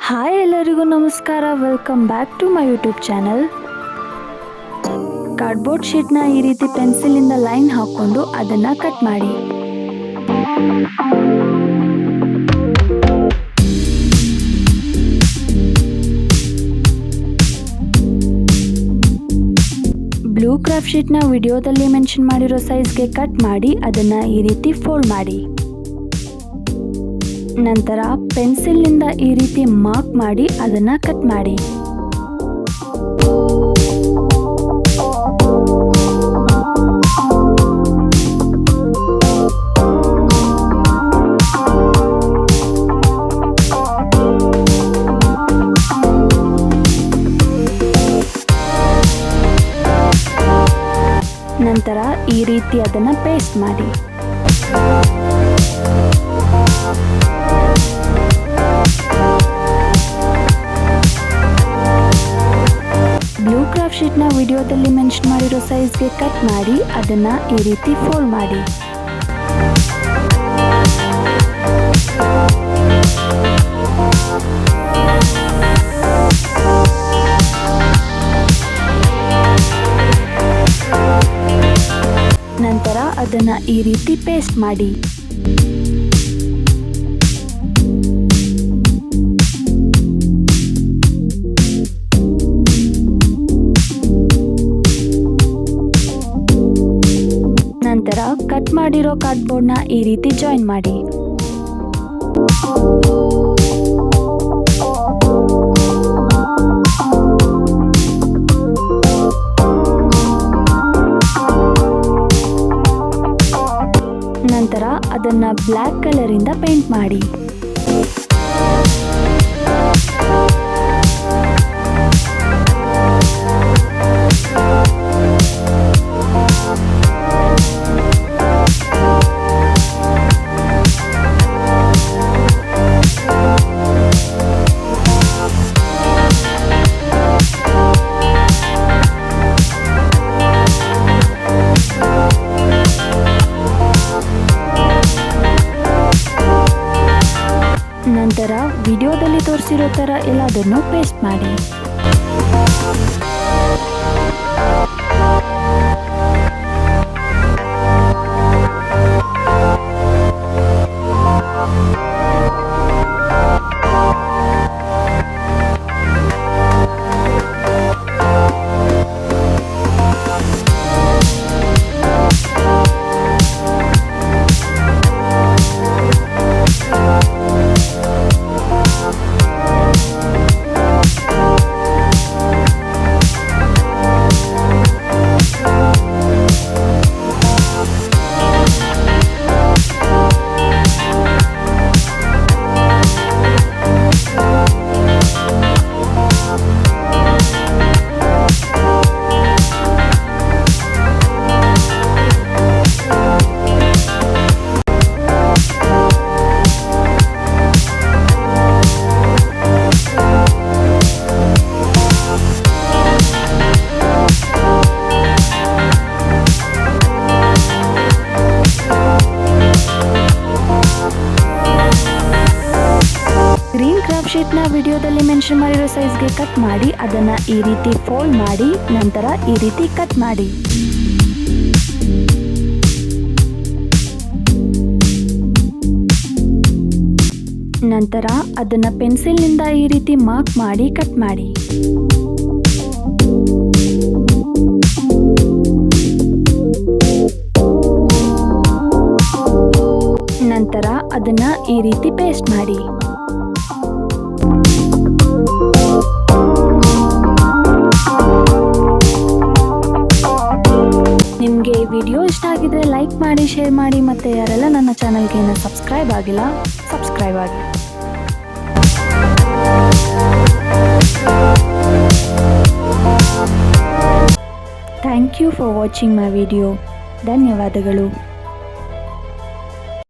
Hi ಎಲ್ಲರಿಗೂ ನಮಸ್ಕಾರ. Welcome back to my YouTube channel. Cardboard ಶೀಟ್ನ ಈ ರೀತಿ ಪೆನ್ಸಿಲಿಂದ ಲೈನ್ ಹಾಕ್ಕೊಂಡು ಅದನ್ನು ಕಟ್ ಮಾಡಿ. ಬ್ಲೂ ಕ್ರಾಫ್ಟ್ ಶೀಟ್ನ ವಿಡಿಯೋದಲ್ಲಿ ಮೆನ್ಷನ್ ಮಾಡಿರೋ ಸೈಜ್ಗೆ ಕಟ್ ಮಾಡಿ ಅದನ್ನು ಈ ರೀತಿ ಫೋಲ್ಡ್ ಮಾಡಿ. ನಂತರ ಪೆನ್ಸಿಲ್ನಿಂದ ಈ ರೀತಿ ಮಾರ್ಕ್ ಮಾಡಿ ಅದನ್ನು ಕಟ್ ಮಾಡಿ. ನಂತರ ಈ ರೀತಿ ಅದನ್ನು ಪೇಸ್ಟ್ ಮಾಡಿ. ಬ್ಲೂ ಕ್ರಾಫ್ಟ್ ಶೀಟ್ನ ವಿಡಿಯೋದಲ್ಲಿ ಮೆನ್ಷನ್ ಮಾಡಿರೋ ಸೈಜ್ಗೆ ಕಟ್ ಮಾಡಿ ಅದನ್ನು ಈ ರೀತಿ ಫೋಲ್ಡ್ ಮಾಡಿ. ನಂತರ ಅದನ್ನು ಈ ರೀತಿ ಪೇಸ್ಟ್ ಮಾಡಿ. ನಂತರ ಕಟ್ ಮಾಡಿರೋ ಕಾರ್ಡ್ಬೋರ್ಡ್ನ ಈ ರೀತಿ ಜಾಯಿನ್ ಮಾಡಿ. ನಂತರ ಅದನ್ನು ಬ್ಲ್ಯಾಕ್ ಕಲರಿಂದ ಪೇಂಟ್ ಮಾಡಿ. ನಂತರ ವಿಡಿಯೋದಲ್ಲಿ ತೋರಿಸಿರೋ ಥರ ಎಲ್ಲದನ್ನು ಪೇಸ್ಟ್ ಮಾಡಿ. ಗ್ರೀನ್ ಕ್ರಾಫ್ಟ್ ಶೀಟ್ನ ವಿಡಿಯೋದಲ್ಲಿ ಮೆನ್ಷನ್ ಮಾಡಿರೋ ಸೈಜ್ಗೆ ಕಟ್ ಮಾಡಿ ಅದನ್ನು ಈ ರೀತಿ ಫೋಲ್ಡ್ ಮಾಡಿ. ನಂತರ ಈ ರೀತಿ ಕಟ್ ಮಾಡಿ. ನಂತರ ಅದನ್ನು ಪೆನ್ಸಿಲ್ನಿಂದ ಈ ರೀತಿ ಮಾರ್ಕ್ ಮಾಡಿ ಕಟ್ ಮಾಡಿ. ನಂತರ ಅದನ್ನು ಈ ರೀತಿ ಪೇಸ್ಟ್ ಮಾಡಿ. ನಿಮಗೆ ಈ ವಿಡಿಯೋ ಇಷ್ಟ ಆಗಿದ್ರೆ ಲೈಕ್ ಮಾಡಿ, ಶೇರ್ ಮಾಡಿ, ಮತ್ತು ಯಾರೆಲ್ಲ ನನ್ನ ಚಾನಲ್ಗೆ ಇನ್ನೂ ಸಬ್ಸ್ಕ್ರೈಬ್ ಆಗಿಲ್ಲ ಸಬ್ಸ್ಕ್ರೈಬ್ ಆಗಿ. Thank you for watching my video. ಧನ್ಯವಾದಗಳು.